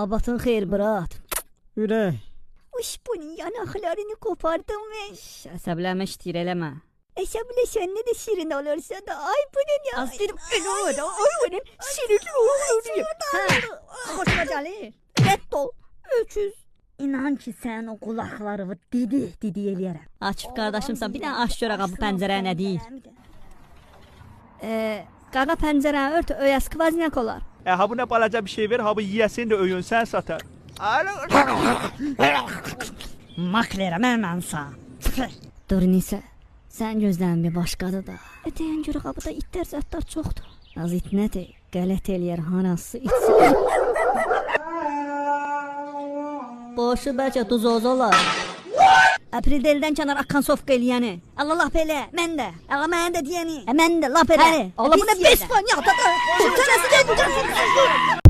Sabatın xeyir brat. Ürək. Uş bunun yanaklarını kopardım ve. Əsəblənmə iştir eləmə. Əsəbləşən nə də şirin olursa da ay bunun ya. Astırım elə o da ay bunun şirin olur. Xoşuna gəlir. Rədd ol. Öküz. İnan ki sən o qulaqlarını didi eləyərəm. Akif qardaşımsan bir dənə aç görə bu pəncərəyə nə deyir? Qaqa pəncərəni ört öyə skvaznak olar. Ha bu ne balaca bir şey ver, ha bu yiyesin de öyünsen satar. Maklerə mənsa. Dur Nisə, sən gözlərin bir başqadır da. Deyən görə qapıda itlər zətlər çoxdur. Az it nədir? Qələt eləyər hanası itsin. Boşu bəlkə duzoz olar. Aprildən kənar akan sofqa eləyəni. Allah laf elə, mən də. Allah mən də deyəni. Mən də laf elə. Allah bu nə 5 fan yaxda da. Çərəsi də.